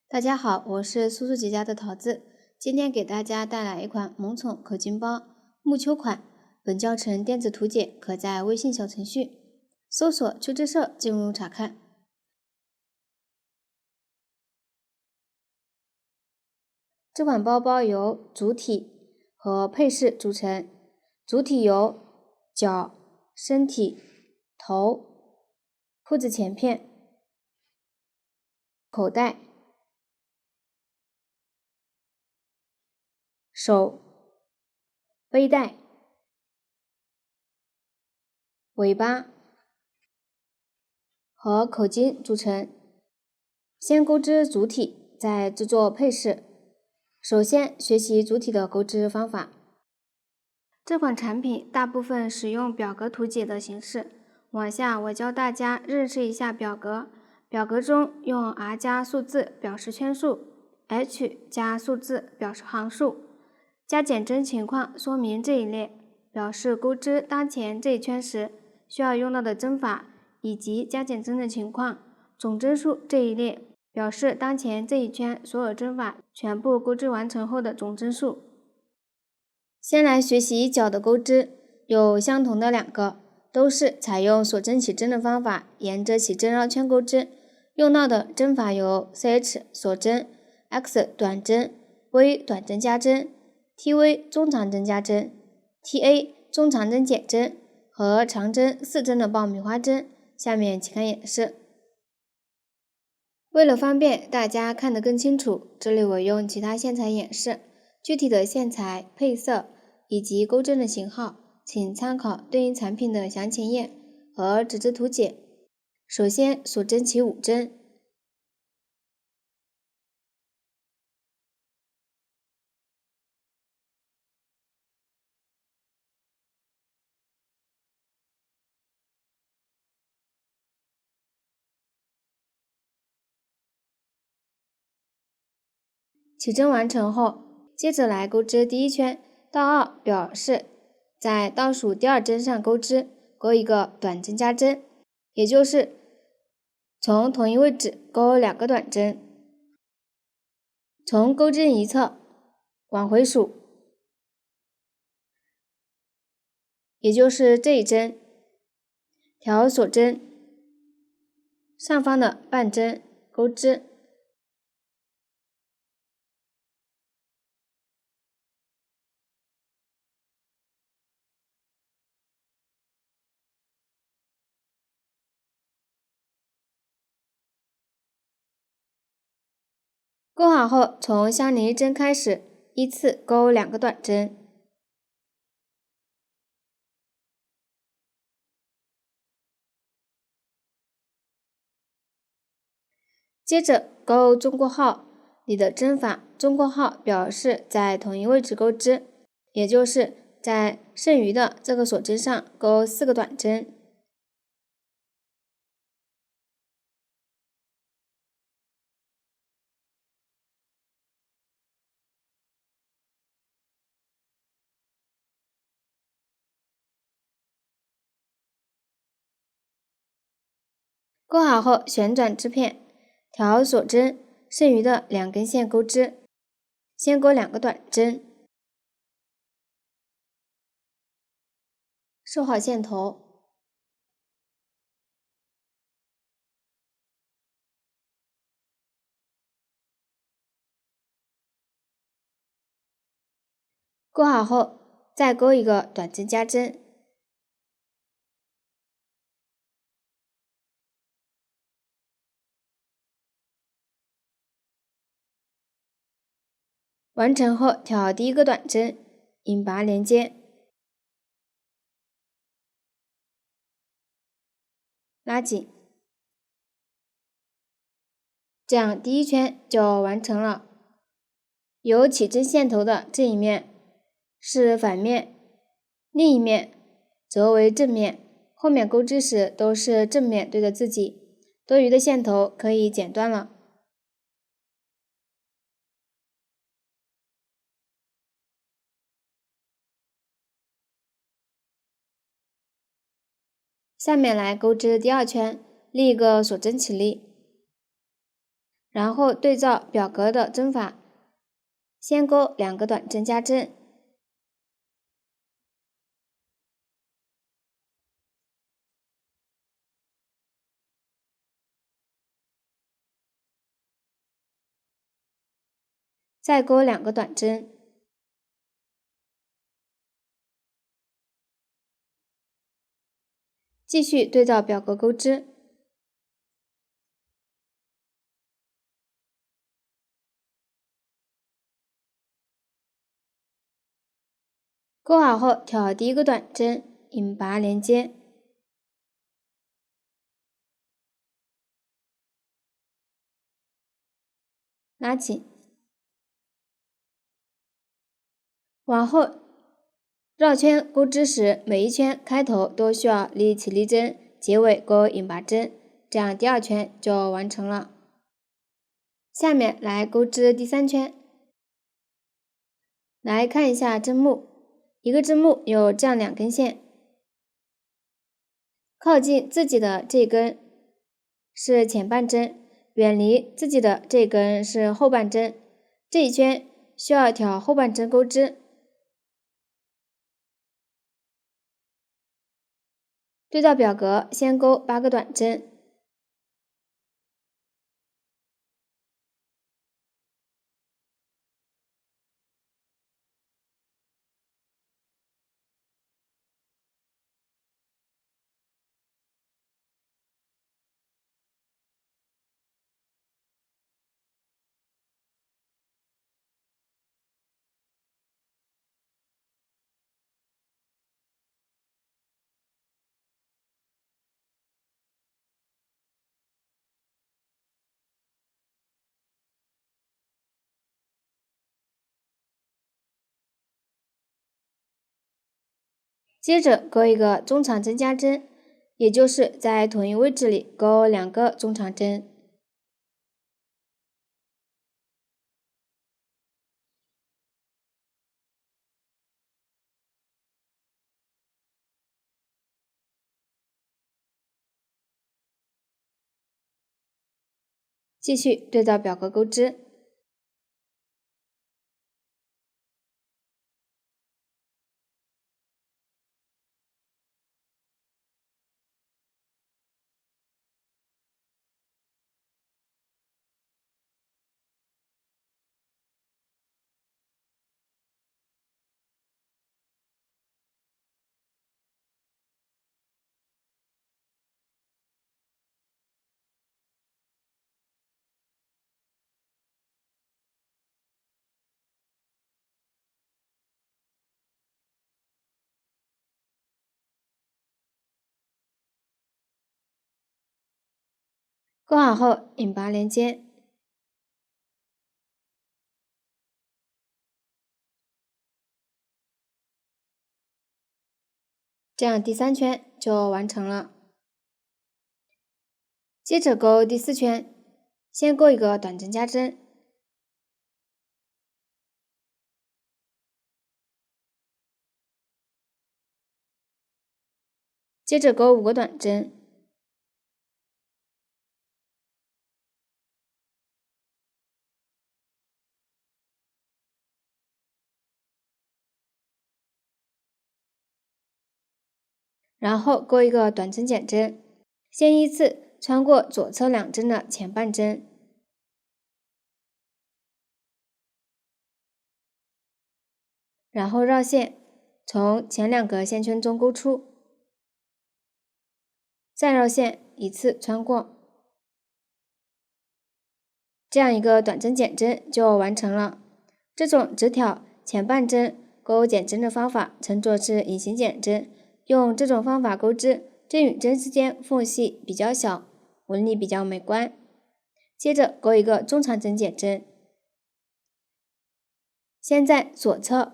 大家好，我是苏苏姐家的桃子，今天给大家带来一款萌宠氪金包木秋款，本教程电子图解可在微信小程序搜索“秋之社”进入查看。这款包包由主体和配饰组成，主体由脚、身体、头、裤子前片、口袋、手、背带、尾巴和口巾组成。先钩织主体，再制作配饰。首先学习主体的钩织方法。这款产品大部分使用表格图解的形式，往下我教大家认识一下表格。表格中用 R 加数字表示圈数， H 加数字表示行数，加减针情况说明这一列，表示钩织当前这一圈时需要用到的针法以及加减针的情况。总针数这一列表示当前这一圈所有针法全部钩织完成后的总针数。先来学习脚的钩织，有相同的两个，都是采用锁针起针的方法，沿着起针绕圈钩织。用到的针法有 CH 锁针、X 短针、V 短针加针、TV 中长针加针、TA 中长针减针和长针4针的爆米花针。下面请看演示。为了方便大家看得更清楚，这里我用其他线材演示，具体的线材、配色以及钩针的型号，请参考对应产品的详情页和纸质图解。首先锁针起5针，起针完成后，接着来钩织第一圈，倒2表示在倒数第2针上钩织，钩一个短针加针，也就是从同一位置钩2个短针，从钩针一侧往回数，也就是这一针，调锁针上方的半针钩织，钩好后，从相邻一针开始，依次钩2个短针，接着钩中括号里的针法，中括号表示在同一位置钩织，也就是在剩余的这个锁针上钩4个短针。钩好后旋转织片，调锁针，剩余的2根线钩织，先钩2个短针，收好线头，钩好后再钩一个短针加针，完成后挑第1个短针，引拔连接，拉紧，这样第一圈就完成了。有起针线头的这一面是反面，另一面则为正面，后面钩织时都是正面对着自己，多余的线头可以剪断了。下面来钩织第2圈，立一个锁针起立，然后对照表格的针法，先勾2个短针加针，再勾2个短针，继续对照表格钩织。钩好后，挑第1个短针，引拔连接，拉紧，往后绕圈钩织时，每一圈开头都需要立起立针，结尾钩引拔针，这样第2圈就完成了。下面来钩织第3圈。来看一下针目，一个针目有这样2根线，靠近自己的这根是前半针，远离自己的这根是后半针，这一圈需要挑后半针钩织。对照表格，先钩8个短针，接着钩一个中长针加针，也就是在同一位置里钩2个中长针。继续对照表格钩织，钩好后引拔连接，这样第3圈就完成了。接着钩第4圈，先钩一个短针加针，接着钩5个短针，然后钩一个短针减针，先依次穿过左侧2针的前半针，然后绕线，从前2个线圈中钩出，再绕线一次穿过，这样一个短针减针就完成了。这种只挑前半针钩减针的方法称作是隐形减针，用这种方法钩织，针与针之间缝隙比较小，纹理比较美观。接着钩一个中长针减针，先在左侧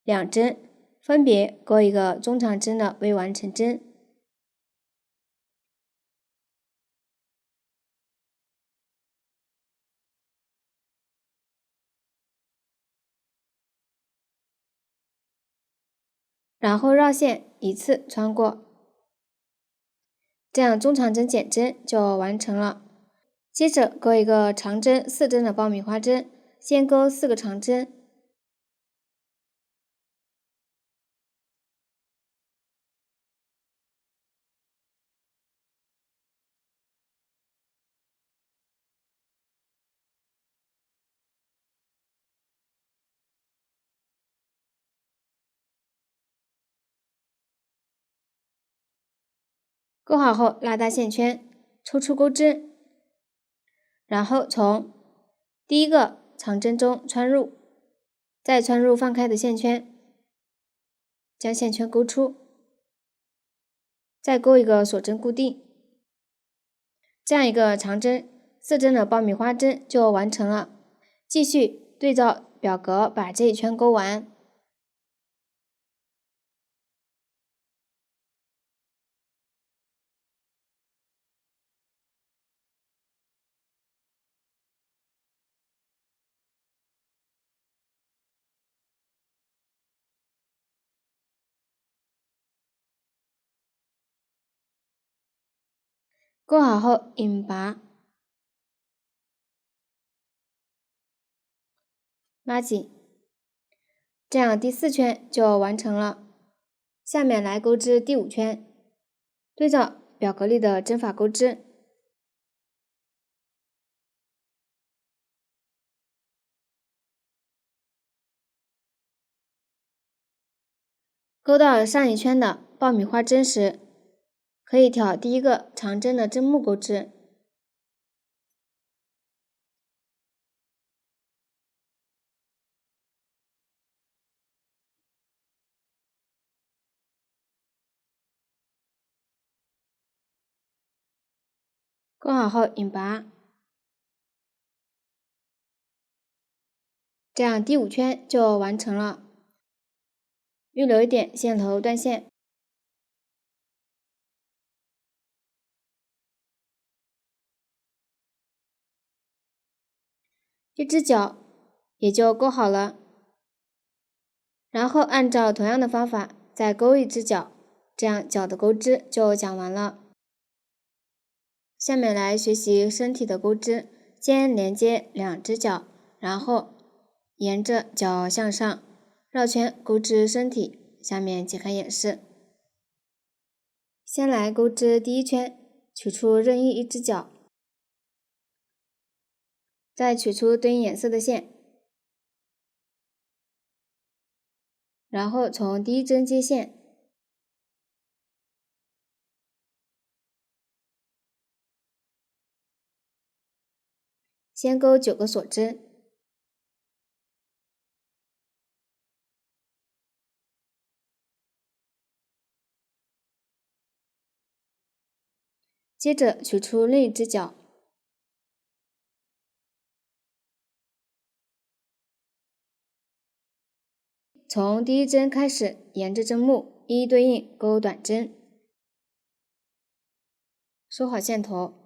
2针分别钩一个中长针的未完成针，然后绕线一次穿过，这样中长针减针就完成了。接着钩一个长针4针的爆米花针，先钩4个长针，钩好后拉大线圈，抽出钩针，然后从第一个长针中穿入，再穿入放开的线圈，将线圈勾出，再钩一个锁针固定，这样一个长针4针的爆米花针就完成了。继续对照表格把这一圈钩完。钩好后引拔，拉紧，这样第4圈就完成了。下面来钩织第5圈，对照表格里的针法钩织。钩到上一圈的爆米花针时，可以挑第一个长针的针目钩织。钩好后引拔，这样第5圈就完成了。预留一点线头断线。一只脚也就钩好了，然后按照同样的方法再钩一只脚，这样脚的钩织就讲完了。下面来学习身体的钩织，先连接2只脚，然后沿着脚向上绕圈钩织身体。下面解开演示。先来钩织第1圈，取出任意一只脚，再取出对应颜色的线，然后从第1针接线，先钩9个锁针，接着取出另一只脚，从第1针开始，沿着针目一一对应钩短针，收好线头。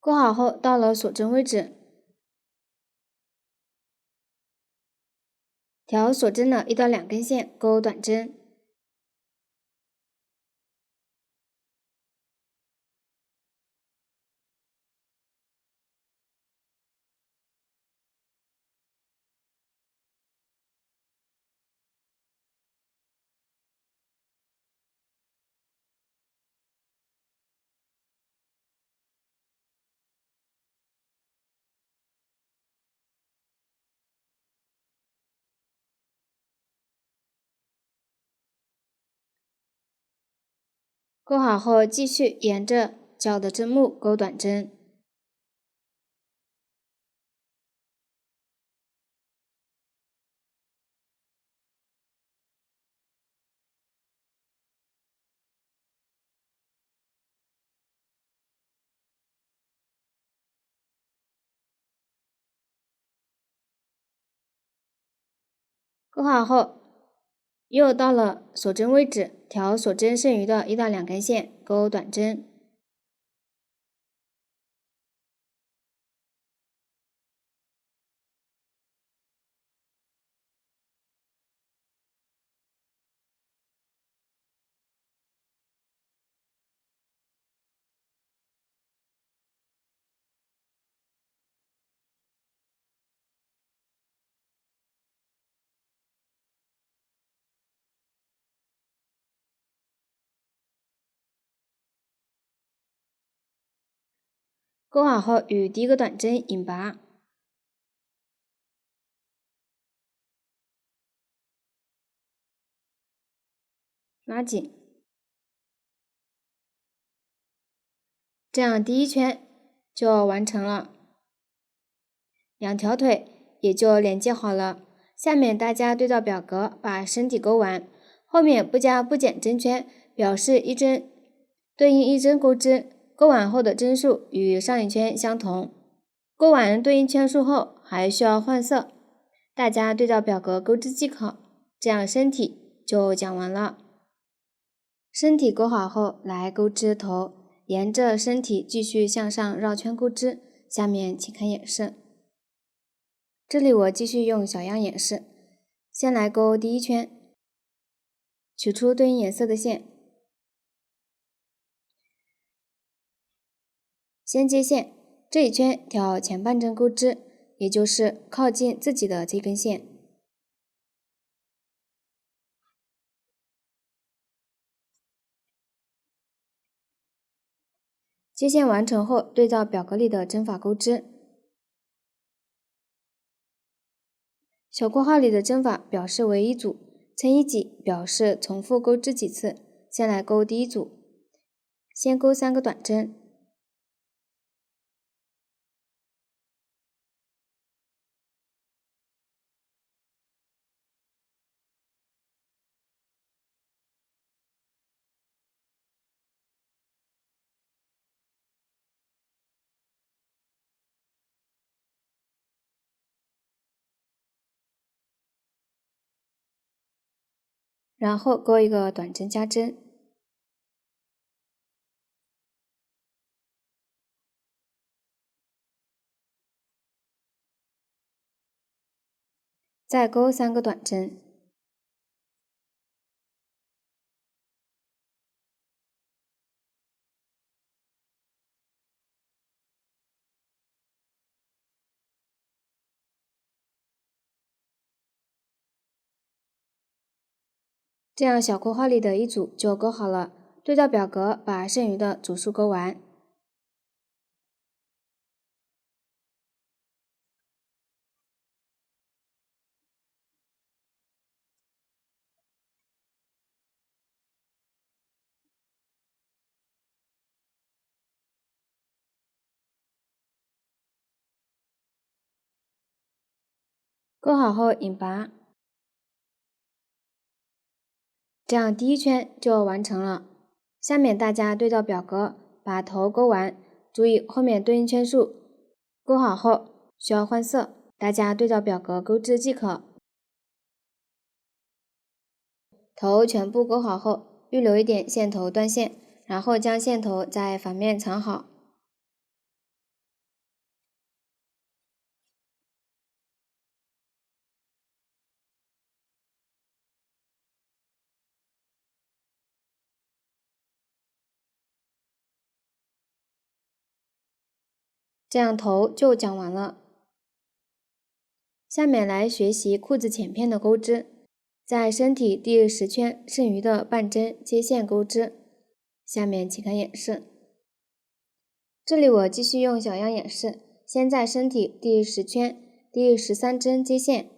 钩好后，到了锁针位置，调锁针的1到2根线钩短针，钩好后继续沿着脚的针目钩短针。钩好后，又到了锁针位置，调锁针剩余的1到2根线，钩短针。钩好后，与第一个短针引拔，拉紧，这样第一圈就完成了，2条腿也就连接好了。下面大家对照表格把身体钩完，后面不加不减针圈，表示1针对应1针钩织，钩完后的针数与上一圈相同。钩完对应圈数后还需要换色，大家对照表格钩织即可。这样身体就讲完了。身体钩好后，来钩织头，沿着身体继续向上绕圈钩织。下面请看演示。这里我继续用小样演示，先来钩第一圈，取出对应颜色的线，先接线，这一圈挑前半针钩织，也就是靠近自己的这根线。接线完成后，对照表格里的针法钩织。小括号里的针法表示为一组，乘以几表示重复钩织几次。先来钩第一组，先钩3个短针，然后钩一个短针加针，再钩3个短针，这样小括号里的一组就钩好了。对照表格把剩余的组数钩完。钩好后引拔，这样第一圈就完成了。下面大家对照表格把头钩完，注意后面对应圈数。钩好后需要换色，大家对照表格钩织即可。头全部钩好后，预留一点线头断线，然后将线头在反面藏好。这样头就讲完了。下面来学习裤子前片的钩织，在身体第10圈剩余的半针接线钩织。下面请看演示。这里我继续用小样演示，先在身体第10圈第13针接线，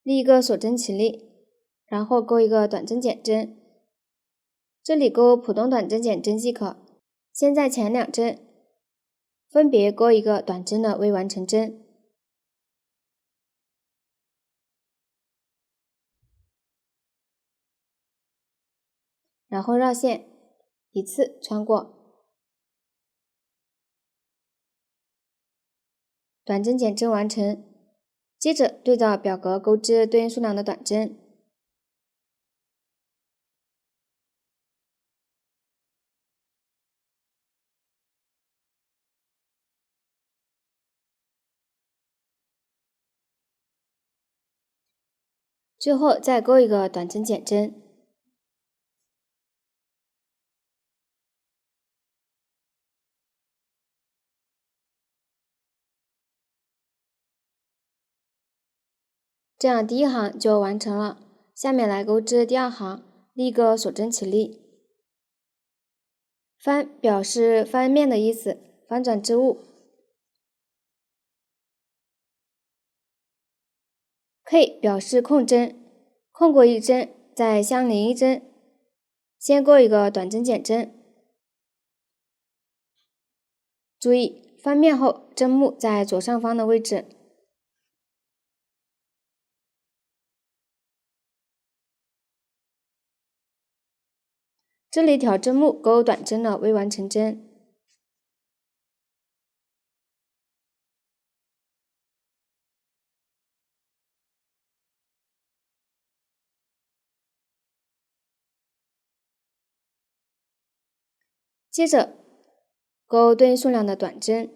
立一个锁针起立，然后钩一个短针减针，这里钩普通短针减针即可。先在前2针分别钩一个短针的未完成针，然后绕线，一次穿过，短针减针完成。接着对照表格钩织对应数量的短针，最后再钩一个短针减针。这样第一行就完成了，下面来钩织第二行，立一个锁针起立。翻表示翻面的意思，翻转织物。K 表示空针，空过一针，再相邻一针，先钩一个短针减针。注意，翻面后针目在左上方的位置。这里挑针目钩短针的未完成针。接着钩对应数量的短针，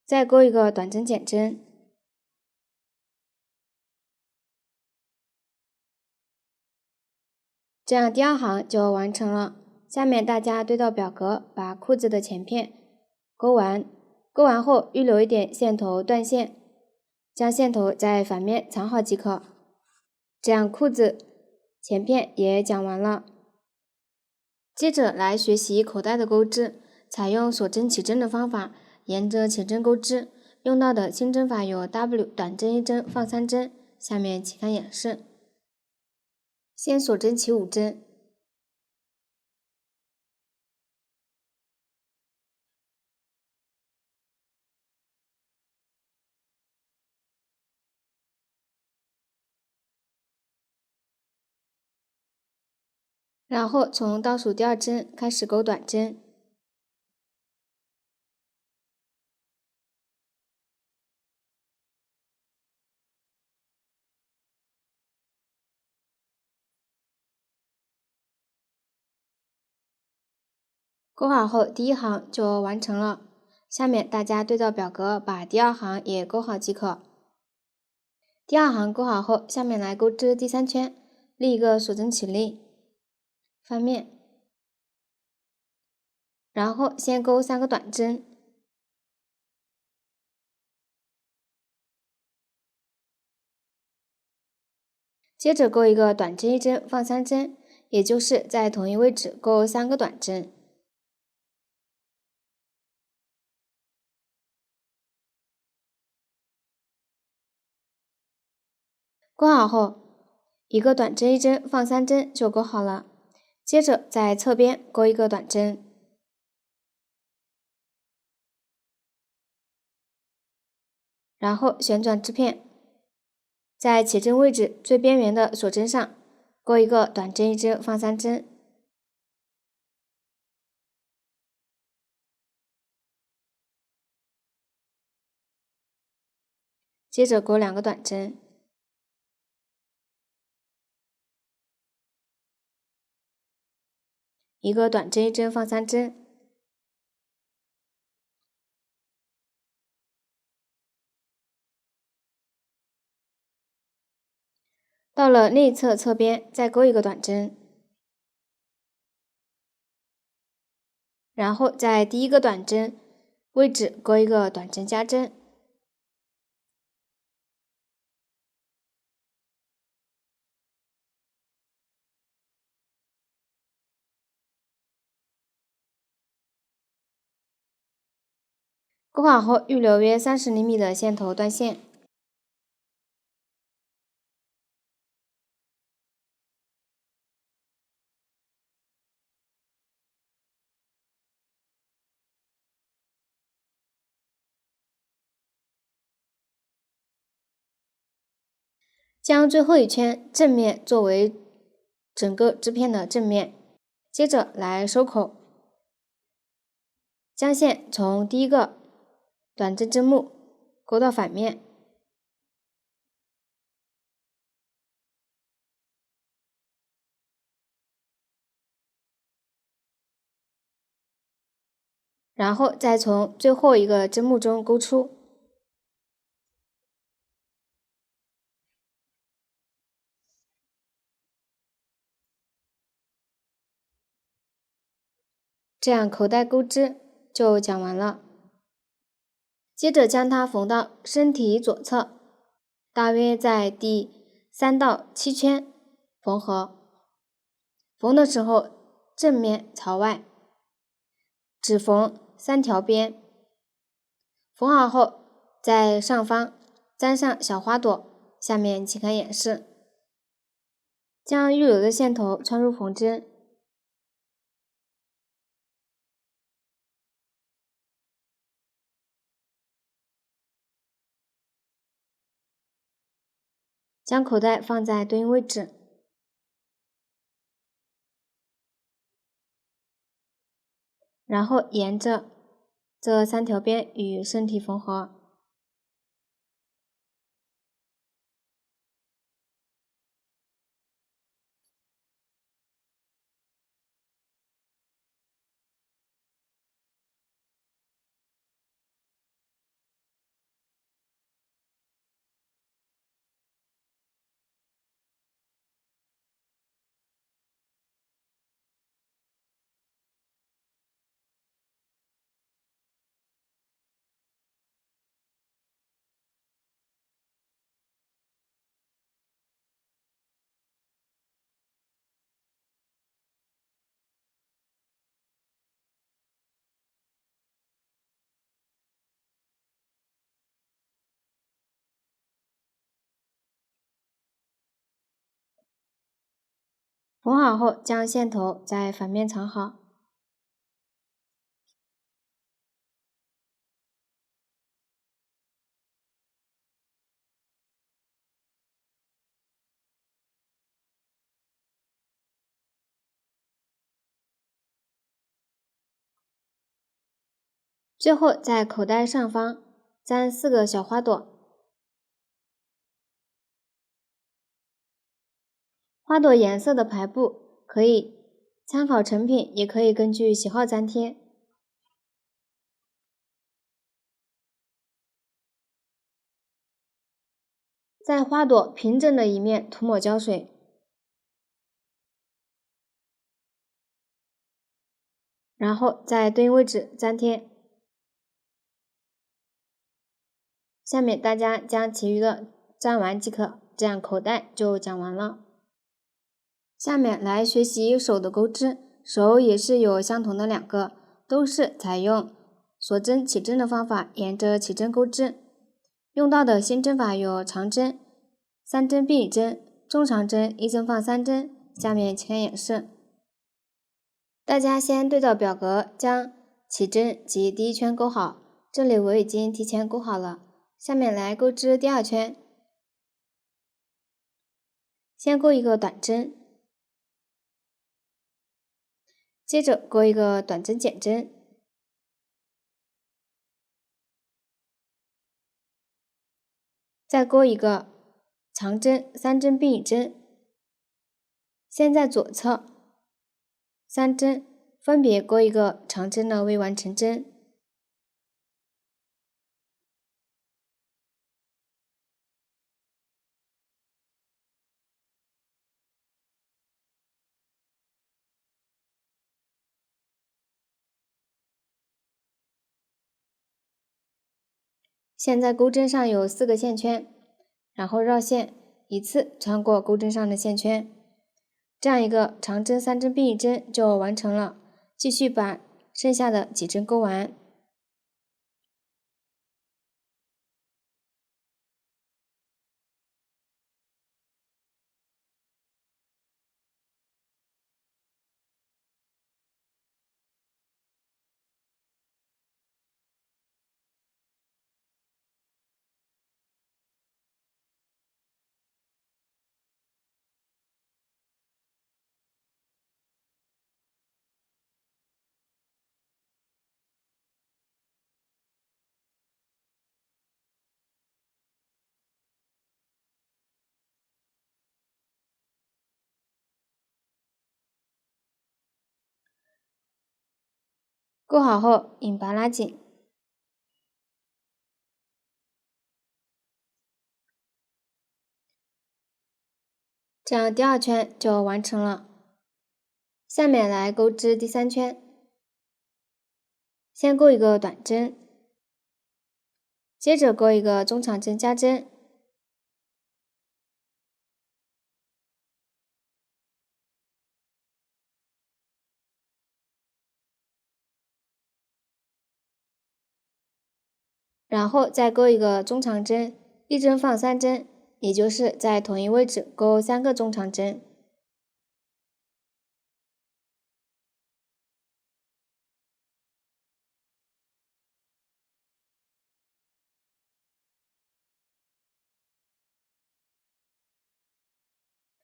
再钩一个短针减针。这样第二行就完成了。下面大家对照表格，把裤子的前片钩完，钩完后预留一点线头断线，将线头在反面藏好即可。这样裤子前片也讲完了。接着来学习口袋的钩织，采用锁针起针的方法，沿着前针钩织。用到的新针法有 W 短针1针放3针，下面请看演示。先锁针起5针，然后从倒数第2针开始钩短针，钩好后第一行就完成了。下面大家对照表格，把第二行也钩好即可。第二行钩好后，下面来钩织第3圈，立一个锁针起立，翻面，然后先钩3个短针，接着钩一个短针1针放3针，也就是在同一位置钩3个短针。钩好后，一个短针1针放3针就钩好了。接着在侧边钩一个短针，然后旋转织片，在起针位置最边缘的锁针上钩一个短针1针放3针，接着钩2个短针，一个短针1针放3针，到了另一侧侧边再钩一个短针，然后在第一个短针位置钩一个短针加针，钩好后预留约30厘米的线头断线。将最后一圈正面作为整个织片的正面，接着来收口，将线从第一个短针针目勾到反面，然后再从最后一个针目中勾出，这样口袋钩织就讲完了。接着将它缝到身体左侧，大约在第3到7圈缝合。缝的时候正面朝外，只缝3条边。缝好后，在上方粘上小花朵，下面请看演示。将预留的线头穿入缝针，将口袋放在对应位置，然后沿着这3条边与身体缝合。缝好后，将线头在反面藏好。最后在口袋上方粘4个小花朵，花朵颜色的排布可以参考成品，也可以根据喜好粘贴。在花朵平整的一面涂抹胶水，然后在对应位置粘贴。下面大家将其余的粘完即可，这样口袋就讲完了。下面来学习手的钩织，手也是有相同的2个，都是采用锁针起针的方法，沿着起针钩织。用到的新针法有长针、3针并1针、中长针1针放3针。下面请看演示。大家先对照表格将起针及第1圈钩好，这里我已经提前钩好了。下面来钩织第2圈，先钩一个短针，接着钩一个短针减针，再钩一个长针3针并1针。先在左侧3针分别钩一个长针的未完成针，现在钩针上有4个线圈，然后绕线一次穿过钩针上的线圈，这样一个长针3针并1针就完成了。继续把剩下的几针钩完。勾好后引拔拉紧，这样第2圈就完成了。下面来钩织第3圈，先钩一个短针，接着钩一个中长针加针，然后再钩一个中长针，一针放3针，也就是在同一位置钩3个中长针。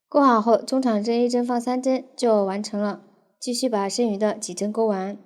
钩好后，中长针一针放3针就完成了，继续把剩余的几针钩完。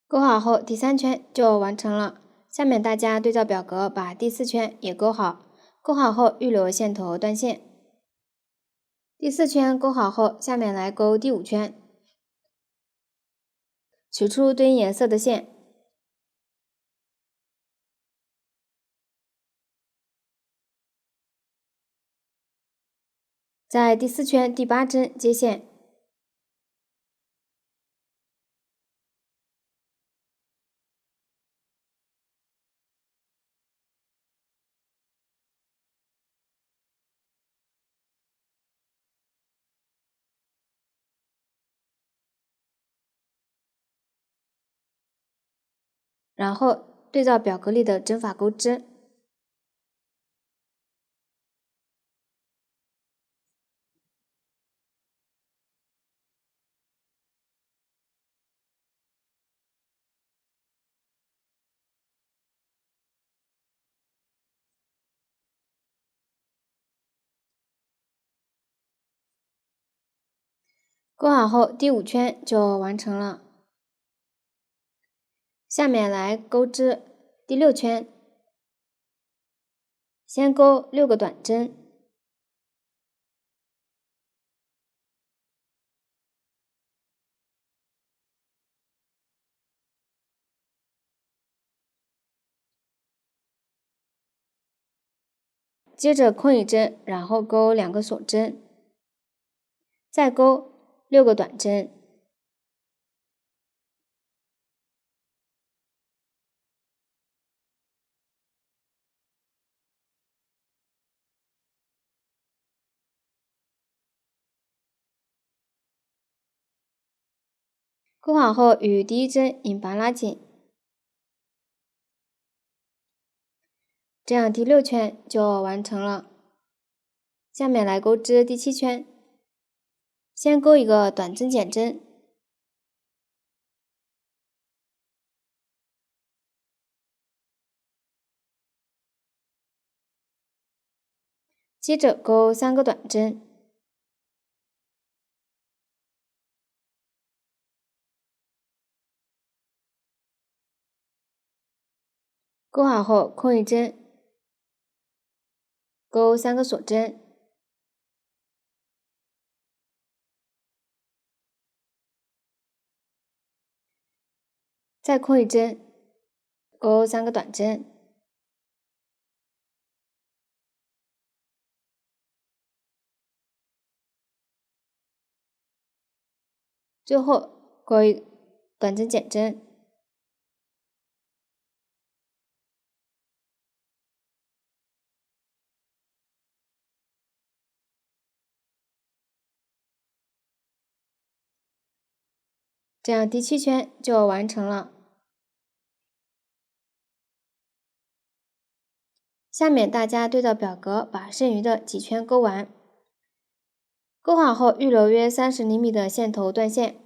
钩好后，第3圈就完成了。下面大家对照表格把第4圈也钩好，钩好后预留线头断线。第4圈钩好后，下面来钩第5圈，取出对应颜色的线，在第4圈第8针接线，然后对照表格里的针法钩织。钩好后，第5圈就完成了。下面来钩织第6圈，先钩6个短针，接着空一针，然后钩2个锁针，再钩6个短针，钩好后与第1针引拔拉紧，这样第6圈就完成了。下面来钩织第7圈，先钩一个短针减针，接着钩3个短针，钩好后空一针，钩3个锁针，再空一针，钩3个短针，最后钩一短针减针，这样第7圈就完成了。下面大家对照表格把剩余的几圈钩完。勾好后，预留约30厘米的线头断线，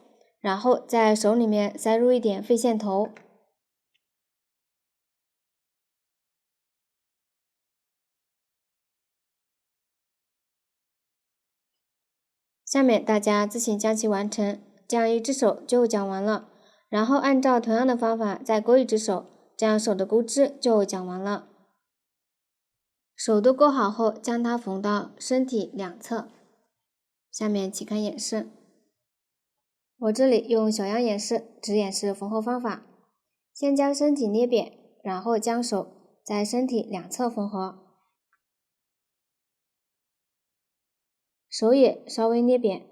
然后在手里面塞入一点废线头。下面大家自行将其完成，这样一只手就讲完了。然后按照同样的方法再勾一只手，这样手的钩织就讲完了。手都勾好后，将它缝到身体两侧。下面请看演示。我这里用小样演示，只演示缝合方法。先将身体捏扁，然后将手在身体两侧缝合，手也稍微捏扁。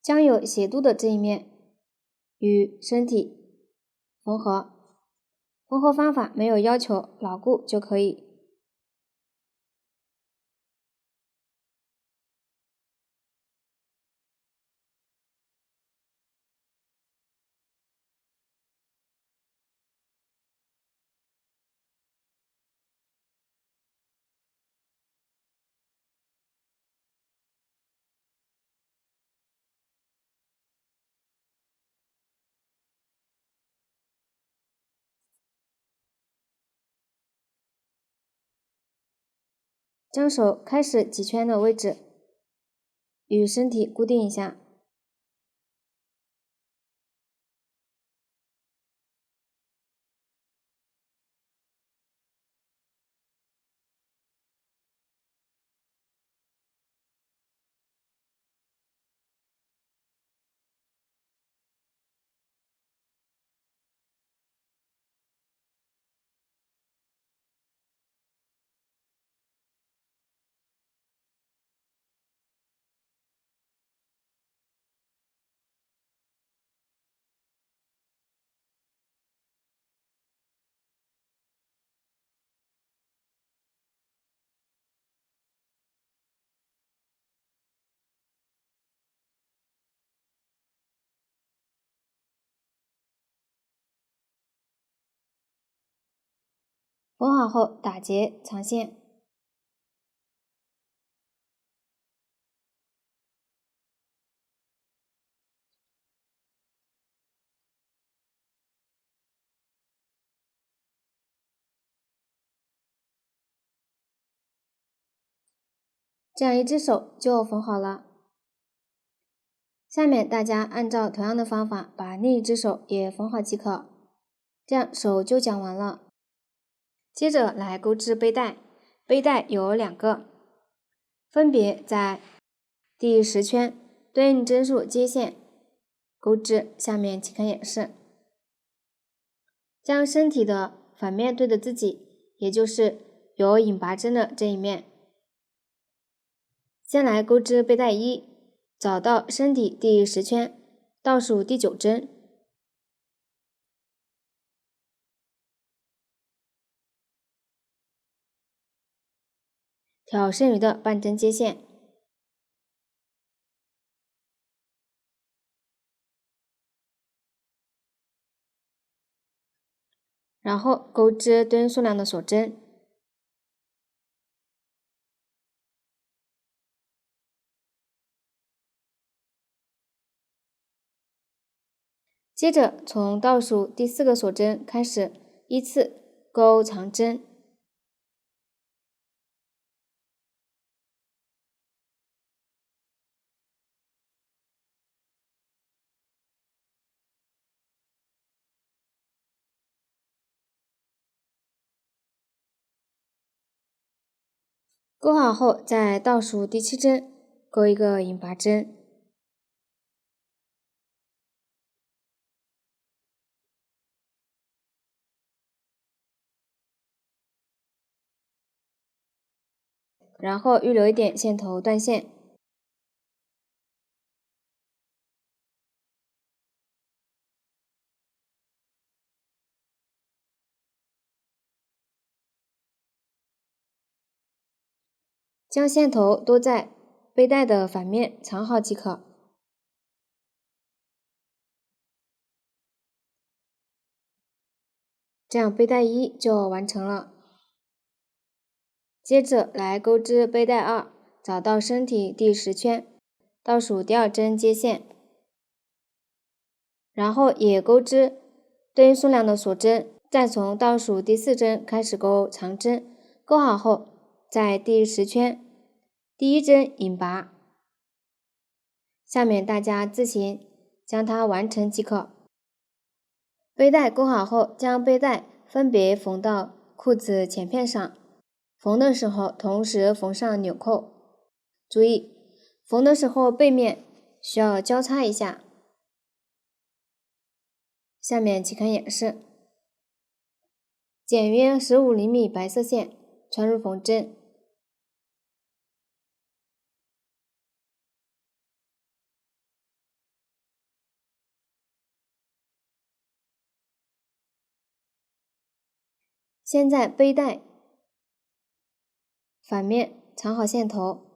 将有斜度的这一面与身体缝合。缝合方法没有要求，牢固就可以。将手开始几圈的位置与身体固定一下。缝好后打结藏线。这样一只手就缝好了。下面大家按照同样的方法把另一只手也缝好即可，这样手就讲完了。接着来钩织背带，背带有2个，分别在第10圈对应针数接线钩织，下面请看演示。将身体的反面对着自己，也就是有引拔针的这一面。先来钩织背带1，找到身体第10圈，倒数第9针，挑剩余的半针接线，然后钩织对应数量的锁针。接着从倒数第4个锁针开始，依次钩长针，钩好后在倒数第7针钩一个引拔针，然后预留一点线头断线。将线头多在背带的反面藏好即可。这样背带1就完成了。接着来钩织背带2，找到身体第10圈，倒数第2针接线，然后也钩织对应数量的锁针，再从倒数第4针开始钩长针，钩好后，在第10圈第1针引拔。下面大家自行将它完成即可。背带钩好后，将背带分别缝到裤子前片上，缝的时候同时缝上纽扣。注意，缝的时候背面需要交叉一下。下面请看演示。剪约15厘米白色线，穿入缝针。现在背带反面藏好线头，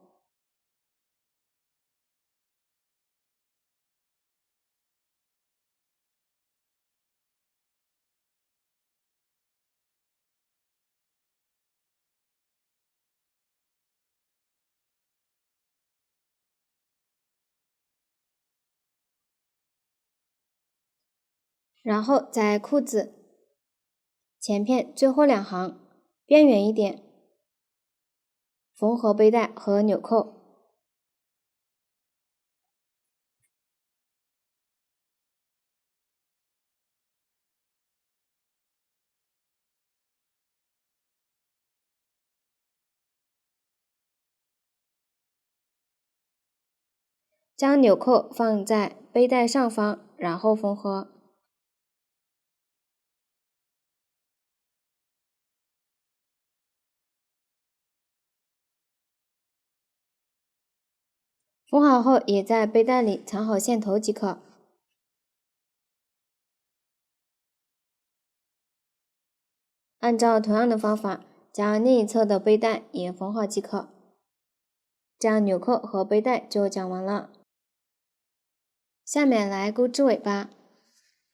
然后在裤子前片最后2行边缘一点，缝合背带和纽扣。将纽扣放在背带上方，然后缝合。缝好后，也在背带里藏好线头即可。按照同样的方法，将另一侧的背带也缝好即可。这样纽扣和背带就讲完了。下面来钩织尾巴，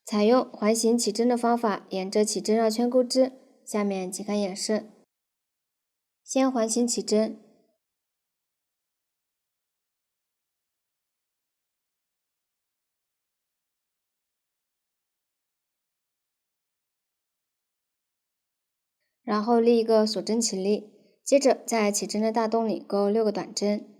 采用环形起针的方法，沿着起针绕圈钩织。下面请看演示。先环形起针，然后立一个锁针起立，接着在起针的大洞里钩6个短针。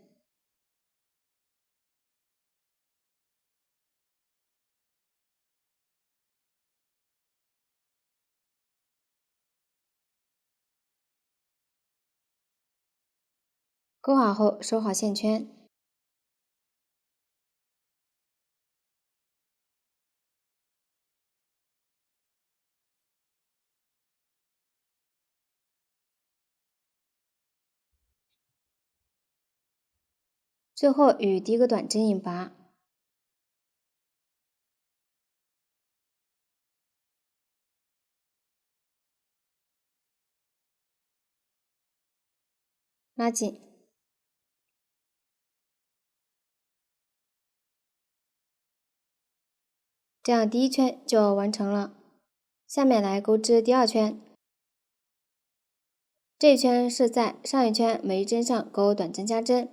钩好后收好线圈，最后与第一个短针引拔，拉紧，这样第1圈就完成了。下面来钩织第2圈，这一圈是在上一圈每一针上钩短针加针，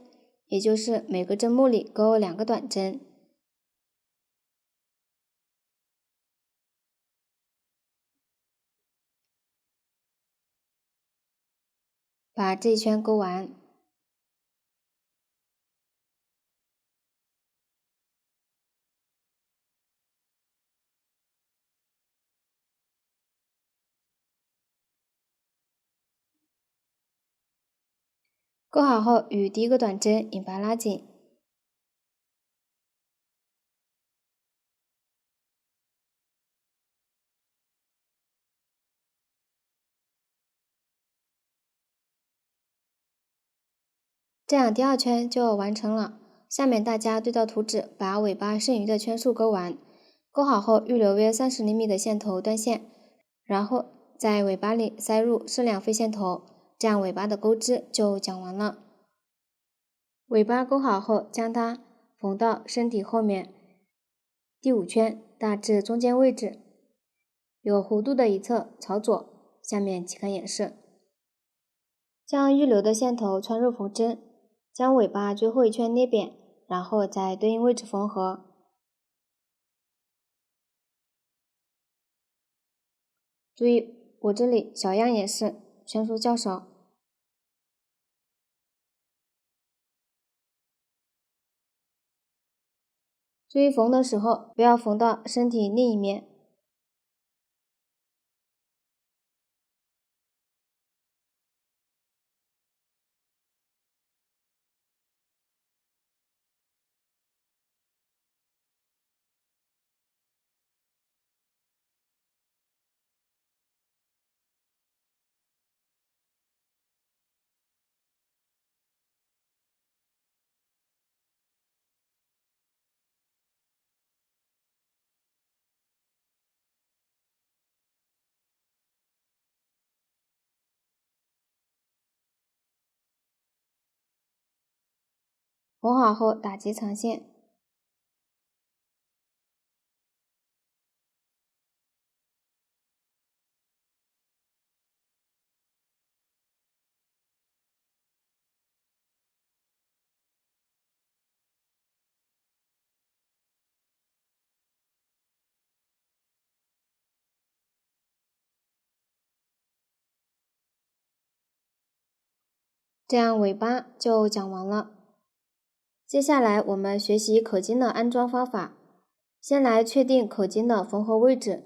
也就是每个针目里钩2个短针。把这一圈钩完。钩好后，与第一个短针引拔拉紧，这样第2圈就完成了。下面大家对照图纸，把尾巴剩余的圈数钩完。钩好后，预留约30厘米的线头断线，然后在尾巴里塞入适量飞线头，这样尾巴的钩织就讲完了。尾巴钩好后，将它缝到身体后面第5圈，大致中间位置，有弧度的一侧朝左，下面即可演示。将预留的线头穿入缝针，将尾巴最后一圈捏扁，然后在对应位置缝合。注意，我这里小样演示，圈数较少。注意缝的时候，不要缝到身体另一面。缝好后打结长线。这样尾巴就讲完了。接下来我们学习口巾的安装方法。先来确定口巾的缝合位置，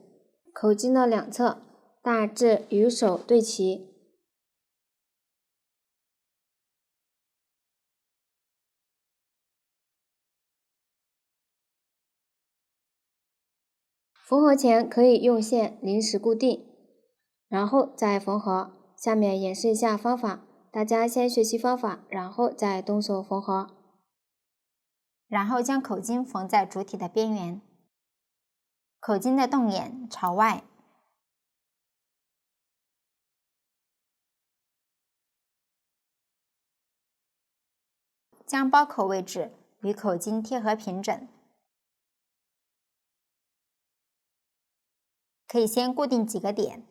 口巾的两侧大致与手对齐。缝合前可以用线临时固定，然后再缝合。下面演示一下方法，大家先学习方法，然后再动手缝合。然后将口巾缝在主体的边缘，口巾的洞眼朝外。将包口位置与口巾贴合平整。可以先固定几个点。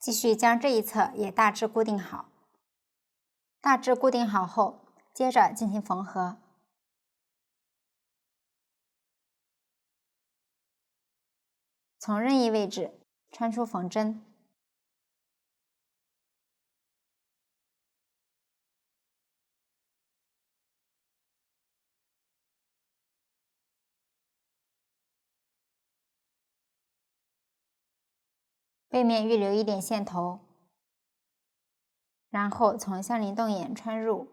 继续将这一侧也大致固定好。大致固定好后，接着进行缝合。从任意位置穿出缝针。背面预留一点线头，然后从相邻洞眼穿入。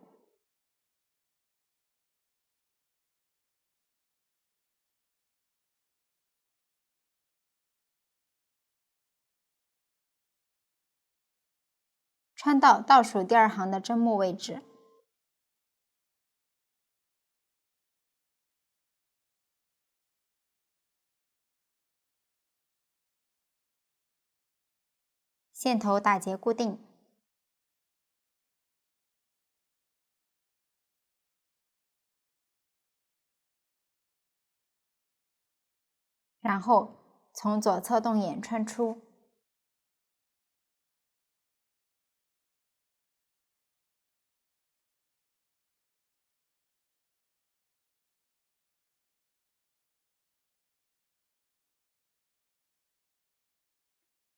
穿到倒数第2行的针目位置。线头打结固定。然后从左侧动眼穿出。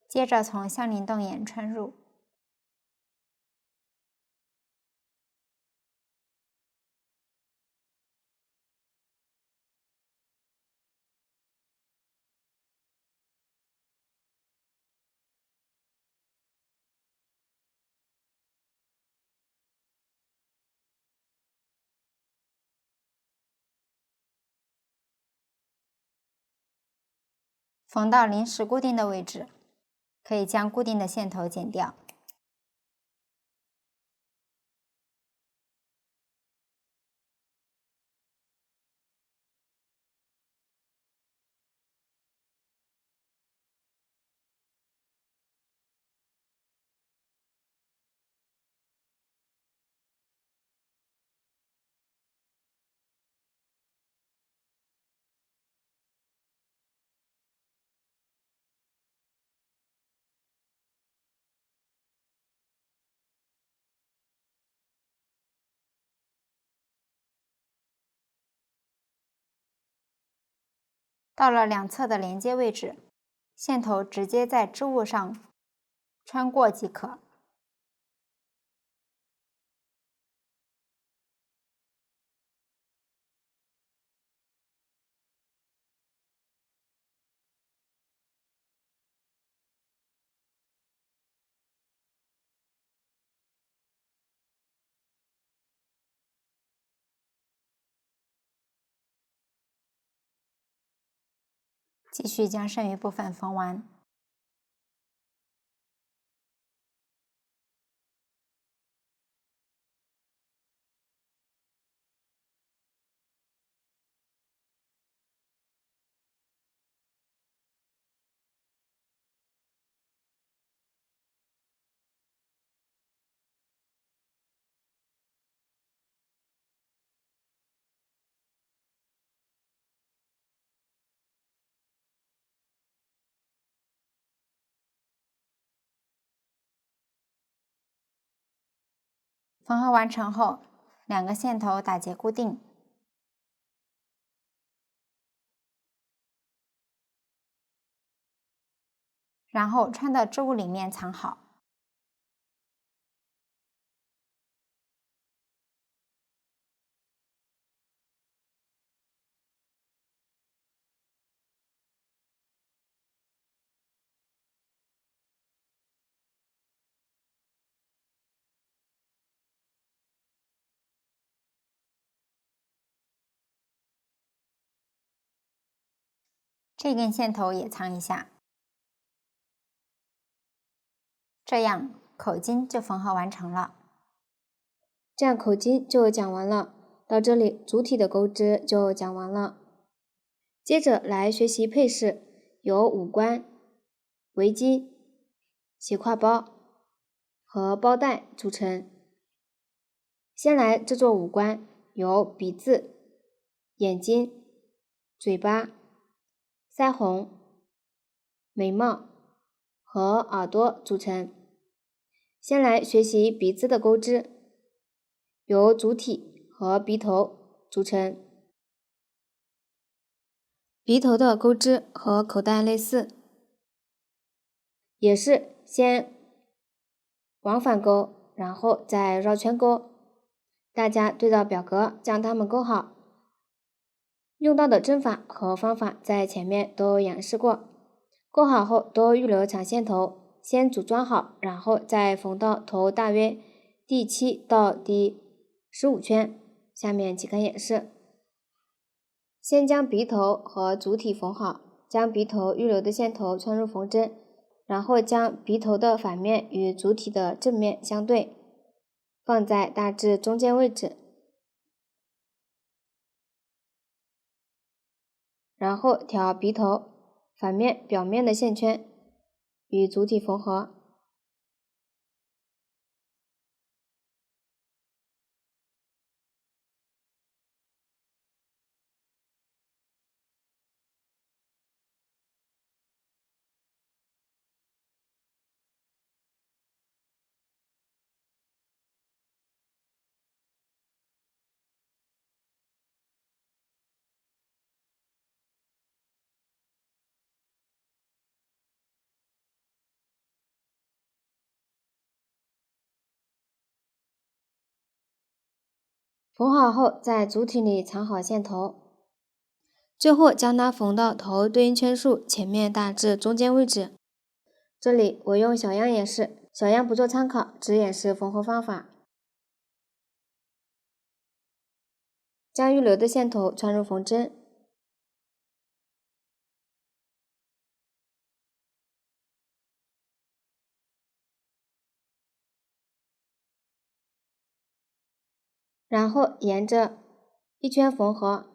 接着从相邻动眼穿入。缝到临时固定的位置，可以将固定的线头剪掉。到了两侧的连接位置，线头直接在织物上穿过即可。继续将剩余部分缝完。缝合完成后，两个线头打结固定，然后穿到织物里面藏好。这根线头也藏一下，这样口巾就缝合完成了。这样口巾就讲完了，到这里主体的钩织就讲完了。接着来学习配饰，由五官、围巾、斜挎包和包带组成。先来制作五官，由鼻子、眼睛、嘴巴、腮红、眉毛和耳朵组成。先来学习鼻子的钩织，由主体和鼻头组成。鼻头的钩织和口袋类似，也是先往返钩，然后再绕圈钩。大家对照表格将它们钩好。用到的针法和方法在前面都演示过。钩好后多预留长线头，先组装好，然后再缝到头大约第7到第15圈。下面几个演示。先将鼻头和主体缝好，将鼻头预留的线头穿入缝针，然后将鼻头的反面与主体的正面相对，放在大致中间位置，然后挑鼻头反面表面的线圈与主体缝合。缝好后，在主体里藏好线头，最后将它缝到头对应圈数前面大致中间位置。这里我用小样演示，小样不做参考，只演示缝合方法。将预留的线头穿入缝针，然后沿着一圈缝合，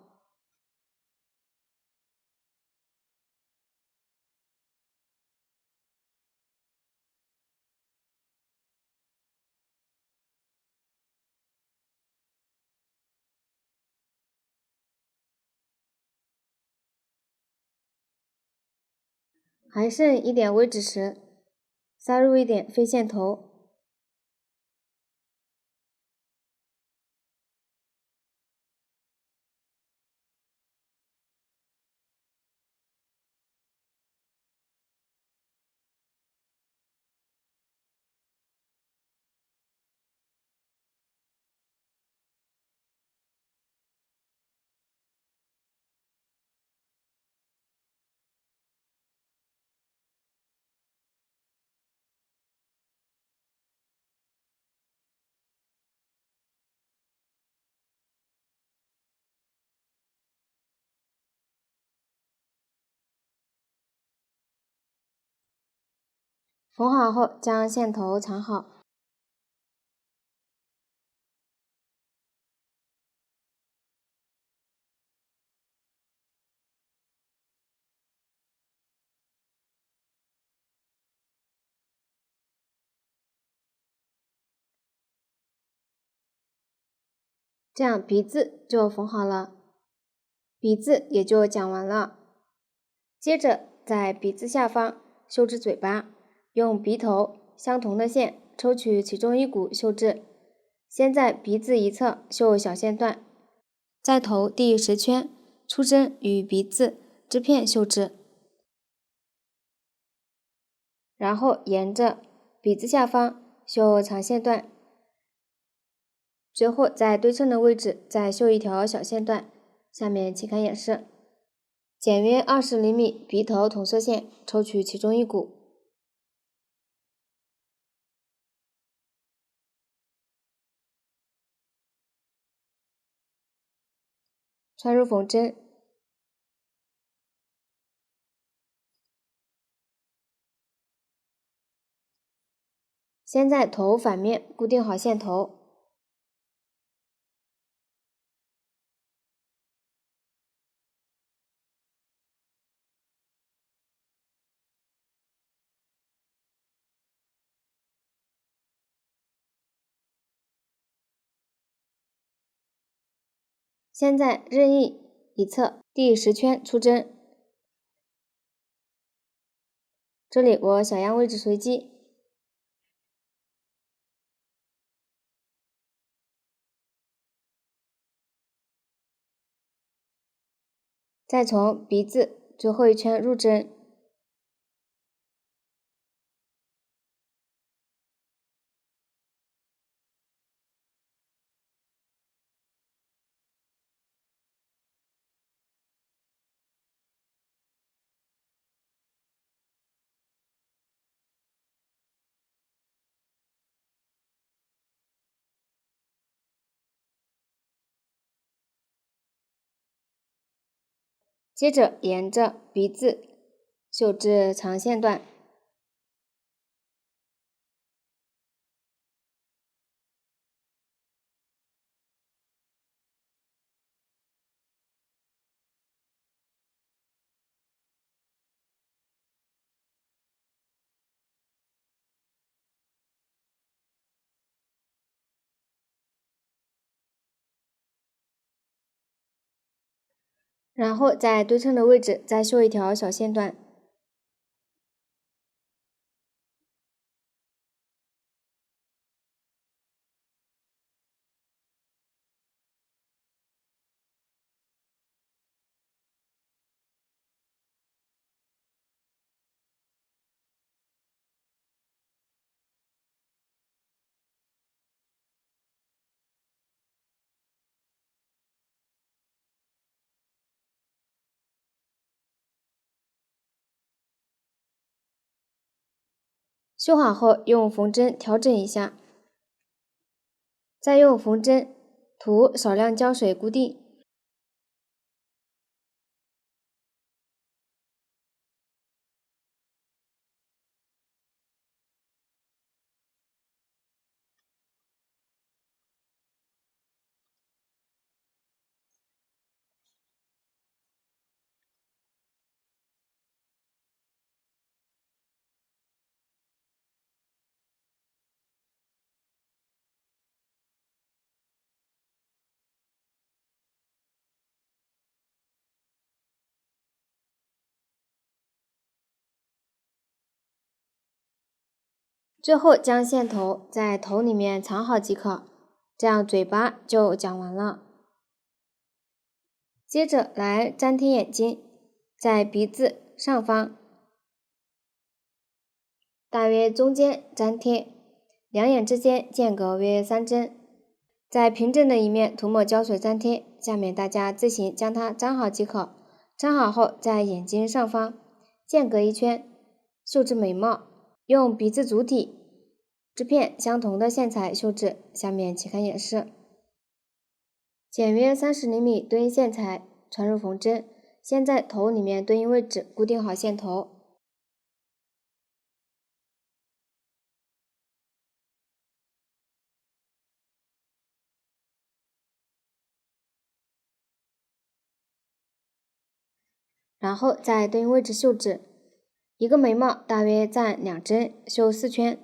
还剩一点位置时，塞入一点飞线头，缝好后将线头藏好。这样鼻子就缝好了，鼻子也就讲完了。接着在鼻子下方绣制嘴巴，用鼻头相同的线抽取其中一股绣制，先在鼻子一侧绣小线段，在头第10圈出针与鼻子织片绣制，然后沿着鼻子下方绣长线段，最后在对称的位置再绣一条小线段。下面请看演示。剪约20厘米鼻头同色线，抽取其中一股，穿入缝针，先在头反面固定好线头，先在任意一侧第10圈出针，这里我小样位置随机，再从鼻子最后一圈入针，接着沿着鼻子绣制长线段，然后在对称的位置再绣一条小线段。绣好后用缝针调整一下，再用缝针涂少量胶水固定。最后将线头在头里面藏好即可，这样嘴巴就讲完了。接着来粘贴眼睛，在鼻子上方，大约中间粘贴，两眼之间间隔约3针，在平整的一面涂抹胶水粘贴，下面大家自行将它粘好即可。粘好后，在眼睛上方间隔1圈，绣制眉毛，用鼻子主体织片相同的线材绣制，下面请看演示。剪约30厘米对应线材，传入缝针，先在头里面对应位置固定好线头。然后在对应位置绣制，一个眉毛大约占2针，绣4圈。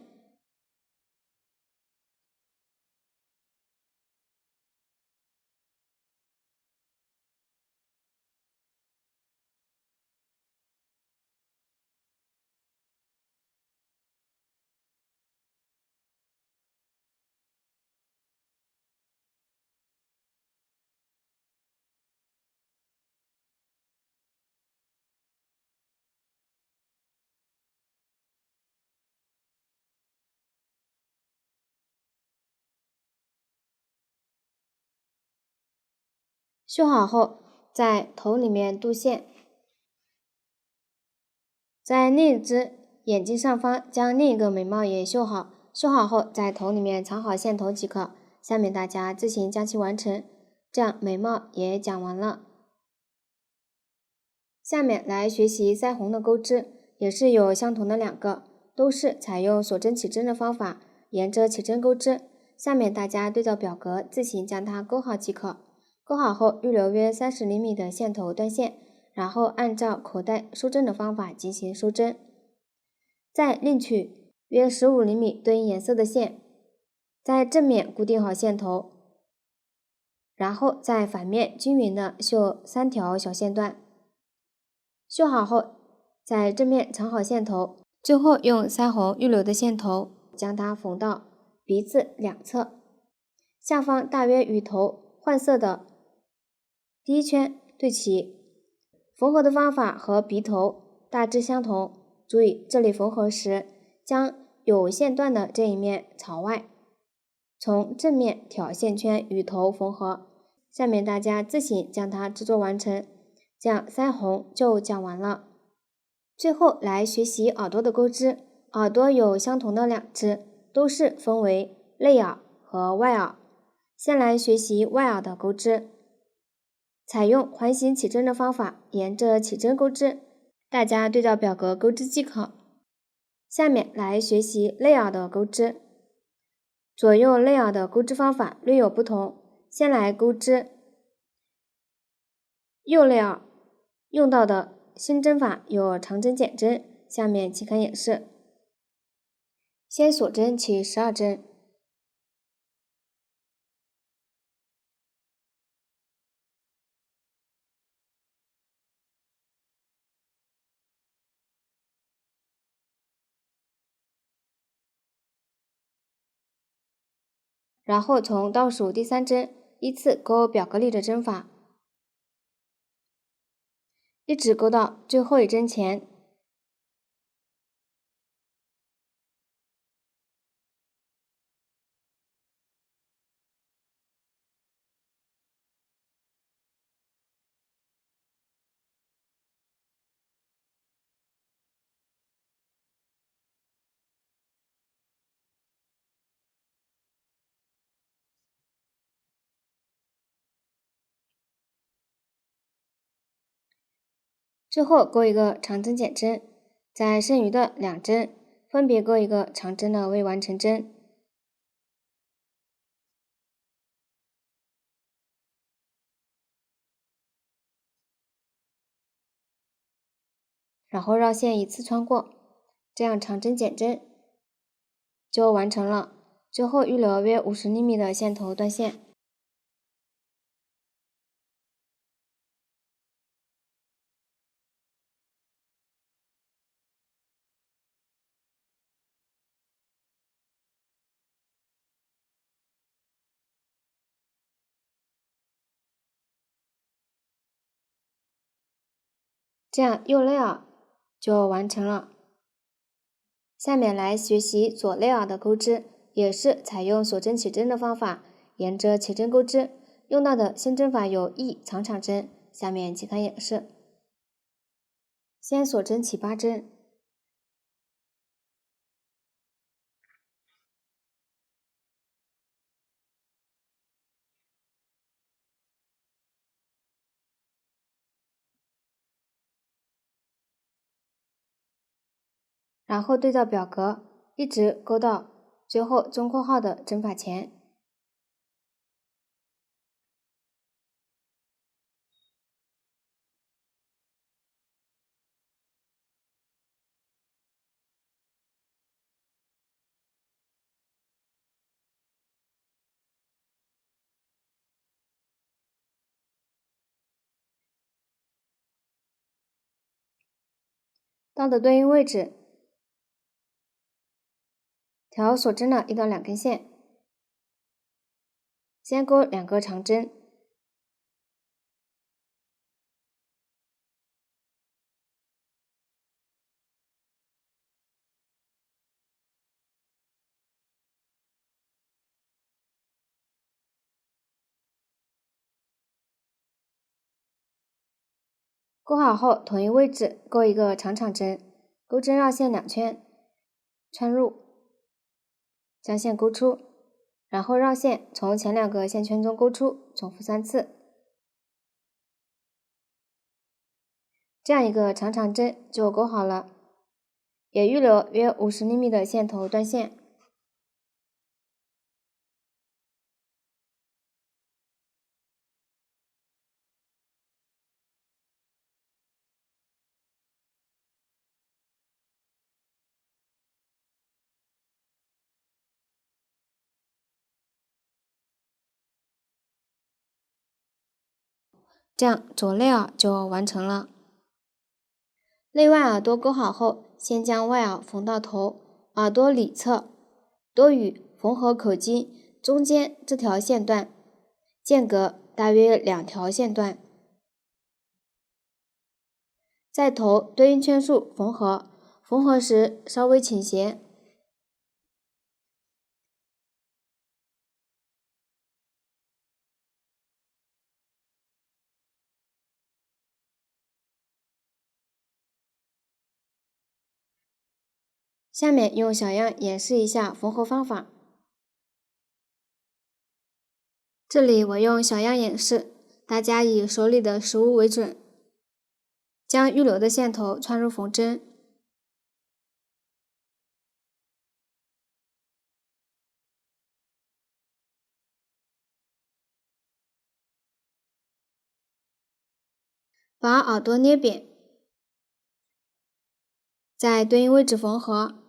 绣好后，在头里面镀线，在另一只眼睛上方将另一个眉毛也绣好。绣好后，在头里面藏好线头即可。下面大家自行将其完成，这样眉毛也讲完了。下面来学习腮红的钩织，也是有相同的2个，都是采用锁针起针的方法，沿着起针钩织。下面大家对照表格自行将它钩好即可。钩好后，预留约30厘米的线头断线，然后按照口袋收针的方法进行收针。再另取约15厘米对应颜色的线，在正面固定好线头，然后在反面均匀的绣3条小线段。绣好后，在正面藏好线头，最后用腮红预留的线头将它缝到鼻子两侧，下方大约与头换色的第1圈对齐。缝合的方法和鼻头大致相同，注意这里缝合时将有线段的这一面朝外，从正面挑线圈与头缝合。下面大家自行将它制作完成，这样腮红就讲完了。最后来学习耳朵的钩织，耳朵有相同的2只，都是分为内耳和外耳。先来学习外耳的钩织，采用环形起针的方法，沿着起针钩织，大家对照表格钩织即可。下面来学习内耳的钩织，左右内耳的钩织方法略有不同。先来钩织右内耳，用到的新针法有长针剪针，下面请看演示。先锁针起12针，然后从倒数第3针依次钩表格里的针法，一直钩到最后一针前。最后钩一个长针减针，在剩余的2针分别钩一个长针的未完成针，然后绕线一次穿过，这样长针减针就完成了。最后预留约50厘米的线头断线。这样右肋耳就完成了。下面来学习左肋耳的钩织，也是采用锁针起针的方法，沿着起针钩织。用到的线针法有1长场针，下面请看演示。先锁针起8针，然后对照表格一直钩到最后中括号的针法前。到的对应位置，调锁针的1到2根线，先钩2个长针，钩好后同一位置钩一个长场针，钩针绕线2圈，穿入，将线钩出，然后绕线从前2个线圈中钩出，重复3次。这样一个长场针就钩好了，也预留约50厘米的线头断线。这样左肋耳就完成了。内外耳朵钩好后，先将外耳缝到头，耳朵里侧多与缝合口径中间这条线段间隔大约2条线段，在头对应圈数缝合，缝合时稍微倾斜。下面用小样演示一下缝合方法。这里我用小样演示，大家以手里的实物为准。将预留的线头穿入缝针，把耳朵捏扁，在对应位置缝合。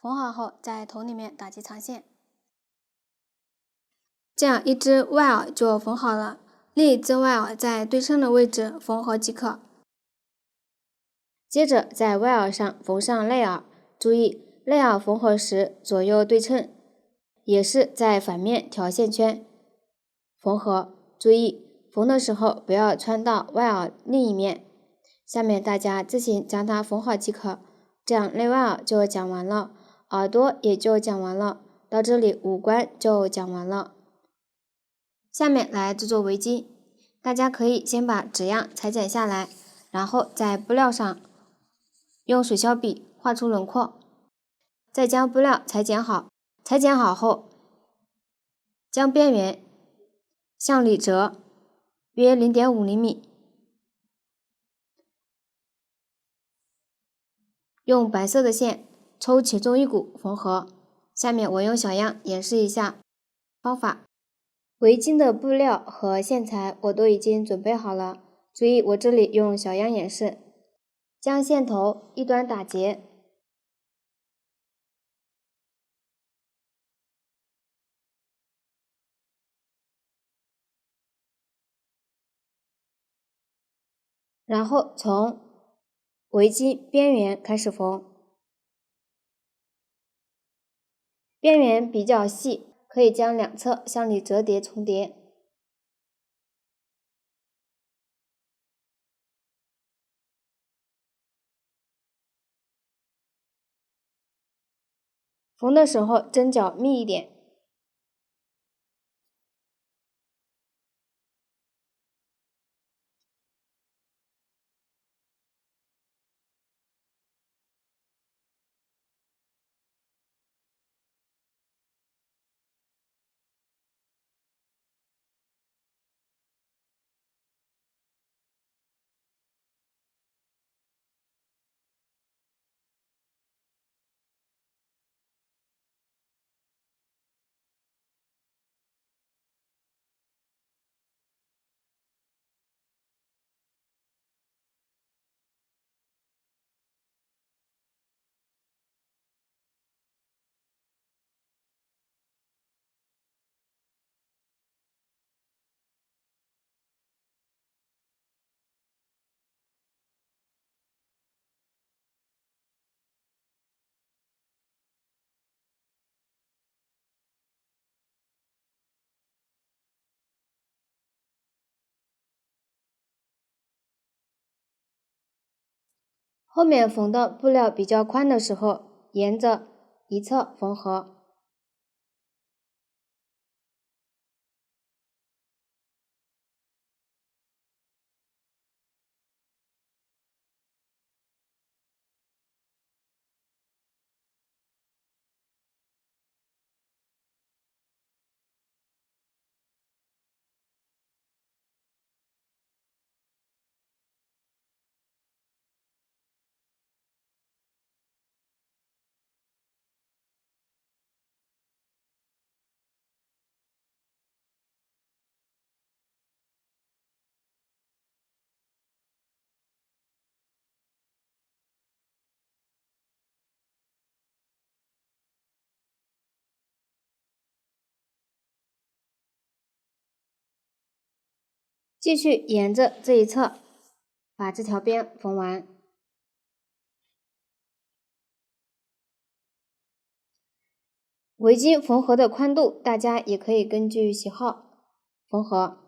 缝好后在头里面打几长线，这样一只外耳就缝好了，另一只外耳在对称的位置缝合即可。接着在外耳上缝上内耳，注意内耳缝合时左右对称，也是在反面调线圈缝合，注意缝的时候不要穿到外耳另一面。下面大家自行将它缝好即可。这样内外耳就讲完了，耳朵也就讲完了，到这里五官就讲完了。下面来制作围巾，大家可以先把纸样裁剪下来，然后在布料上用水削笔画出轮廓，再将布料裁剪好。裁剪好后，将边缘向里折约 0.5 厘米，用白色的线抽其中一股缝合。下面我用小样演示一下方法。围巾的布料和线材我都已经准备好了，注意我这里用小样演示。将线头一端打结，然后从围巾边缘开始缝，边缘比较细，可以将两侧向里折叠重叠。缝的时候针脚密一点。后面缝的布料比较宽的时候，沿着一侧缝合。继续沿着这一侧把这条边缝完。围巾缝合的宽度，大家也可以根据喜好缝合。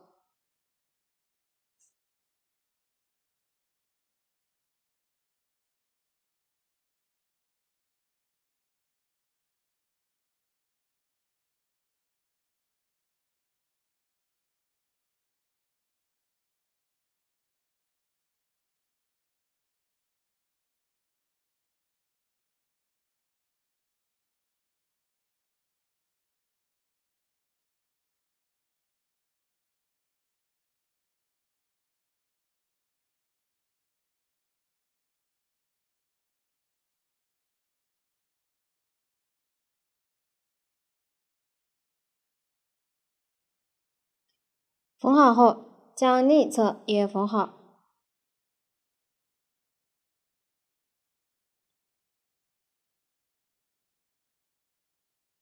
缝好后，将另一侧也缝好。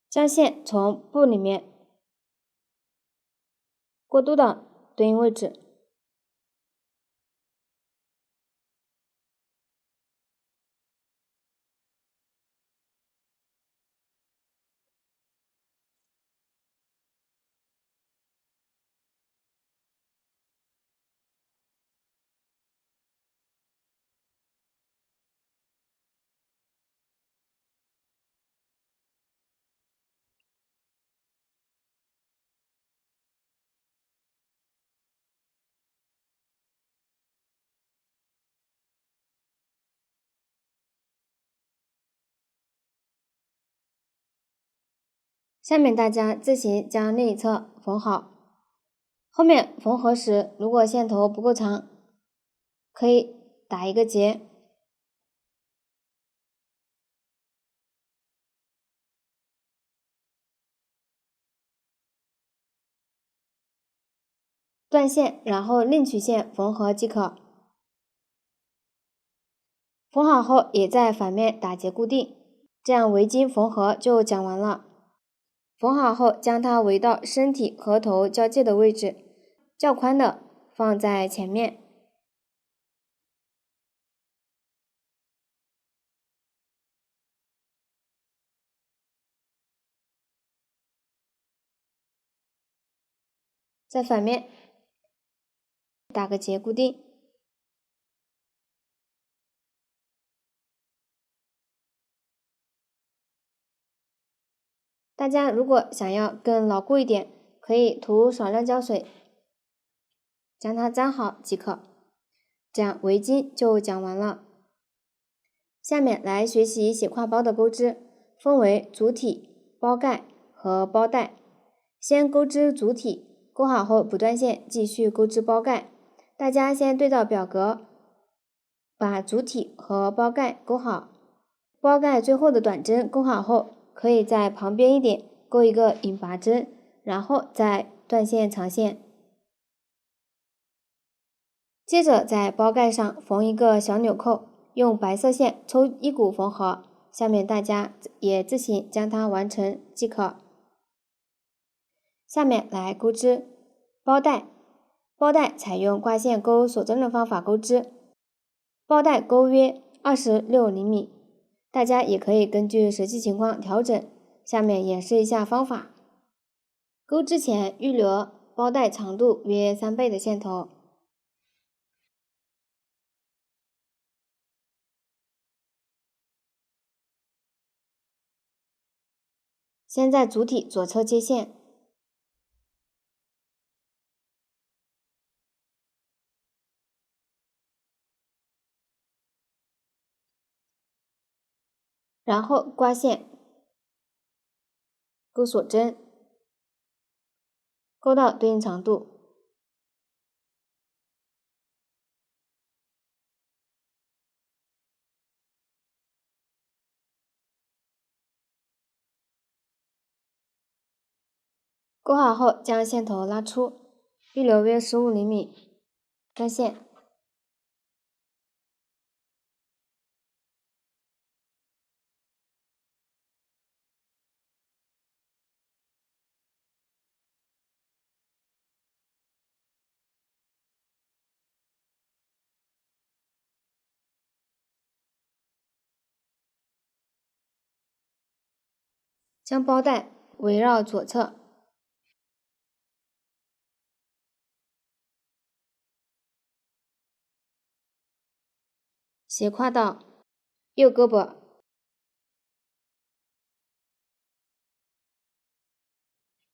将线从布里面过渡到对应位置。下面大家自行将另一侧缝好，后面缝合时如果线头不够长，可以打一个结，断线，然后另取线缝合即可。缝好后也在反面打结固定，这样围巾缝合就讲完了。缝好后将它围到身体和头交界的位置，较宽的放在前面。在反面打个结固定。大家如果想要更牢固一点，可以涂少量胶水，将它粘好即可。这样围巾就讲完了。下面来学习斜挎包的钩织，分为主体、包盖和包带。先钩织主体，钩好后补断线，继续钩织包盖。大家先对照表格，把主体和包盖钩好。包盖最后的短针钩好后，可以在旁边一点钩一个引拔针，然后再断线长线。接着在包盖上缝一个小纽扣，用白色线抽一股缝合，下面大家也自行将它完成即可。下面来钩织包带，包带采用挂线钩锁针的方法钩织，包带钩约26厘米，大家也可以根据实际情况调整。下面演示一下方法，钩织前预留包带长度约3倍的线头。先在主体左侧接线，然后挂线，钩锁针，钩到对应长度。钩好后将线头拉出，预留约15厘米，断线。将包带围绕左侧，斜挎到右胳膊，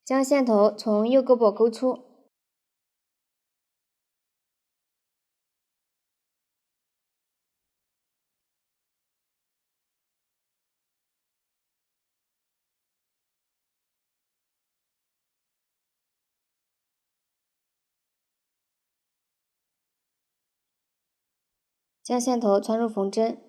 将线头从右胳膊勾出，将线头穿入缝针，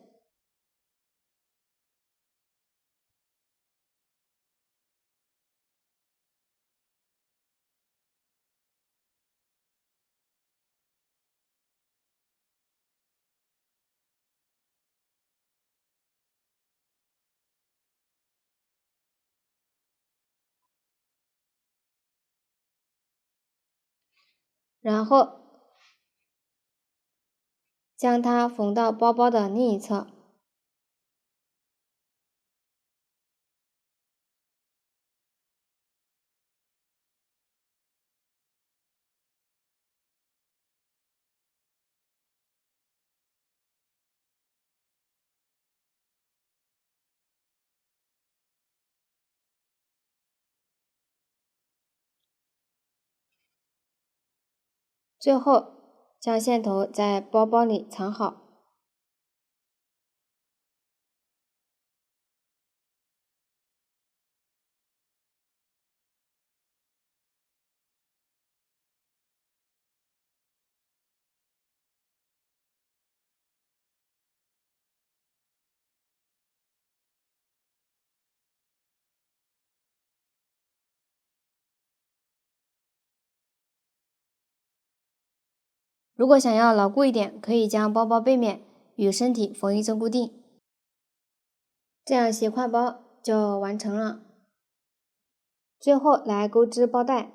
然后将它缝到包包的另一侧。最后，将线头在包包里藏好。如果想要牢固一点，可以将包包背面与身体缝一针固定，这样斜挎包就完成了。最后来钩织包带，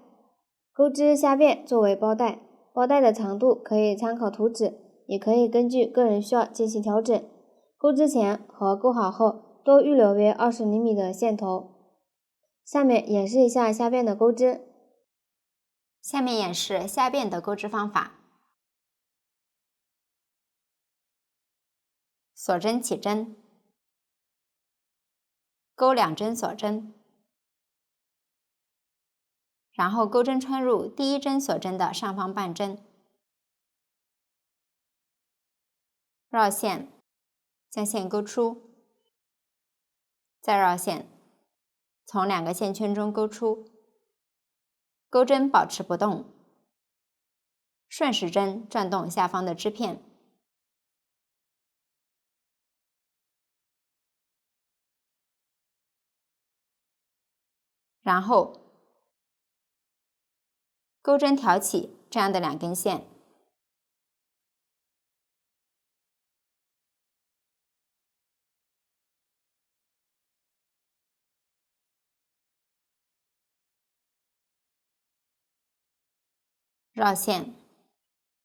钩织下边作为包带，包带的长度可以参考图纸，也可以根据个人需要进行调整。钩织前和钩好后多预留约20厘米的线头。下面演示一下下边的钩织。下面演示下边的钩织方法。锁针起针，钩2针锁针，然后钩针穿入第1针锁针的上方半针，绕线，将线钩出，再绕线，从2个线圈中钩出，钩针保持不动，顺时针转动下方的织片，然后钩针挑起这样的2根线，绕线，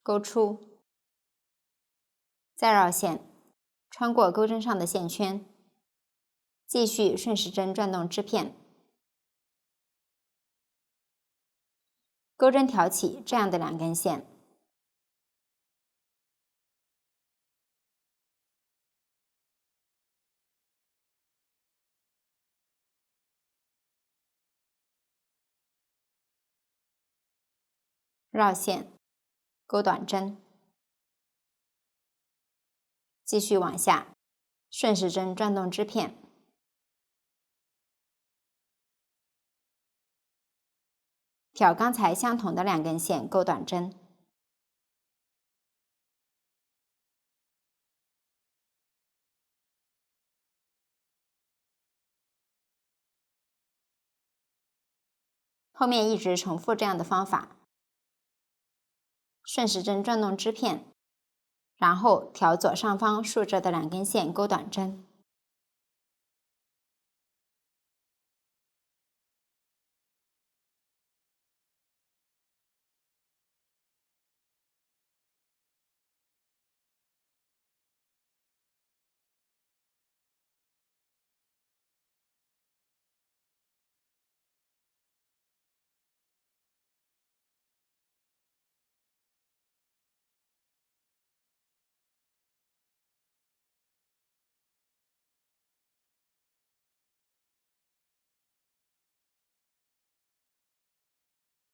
钩出，再绕线，穿过钩针上的线圈，继续顺时针转动织片，钩针挑起这样的2根线，绕线，钩短针，继续往下，顺时针转动织片，挑刚才相同的2根线钩短针，后面一直重复这样的方法，顺时针转动织片，然后挑左上方竖着的2根线钩短针。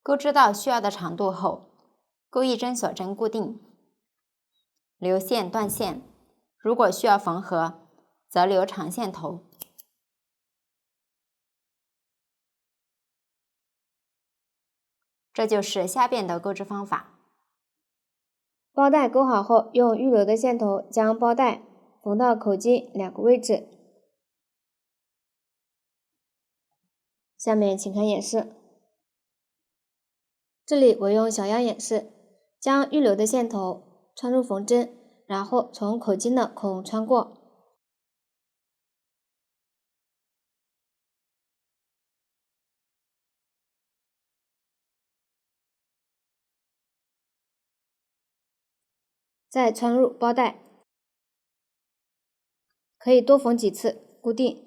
钩织到需要的长度后，钩1针锁针固定，留线断线，如果需要缝合，则留长线头。这就是下边的钩织方法。包带钩好后，用预留的线头将包带缝到口径2个位置。下面请看演示。这里我用小样演示，将预留的线头穿入缝针，然后从口径的孔穿过。再穿入包带，可以多缝几次，固定。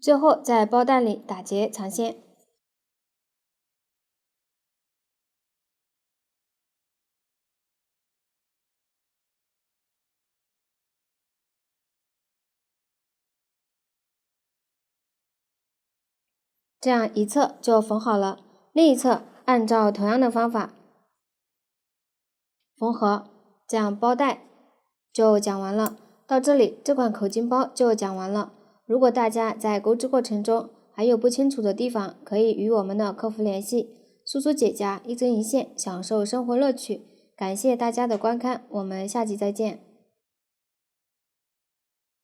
最后在包带里打结藏线。这样一侧就缝好了，另一侧按照同样的方法缝合，这样包带就讲完了。到这里，这款口巾包就讲完了。如果大家在钩织过程中还有不清楚的地方，可以与我们的客服联系。苏苏姐家一针一线，享受生活乐趣。感谢大家的观看，我们下集再见。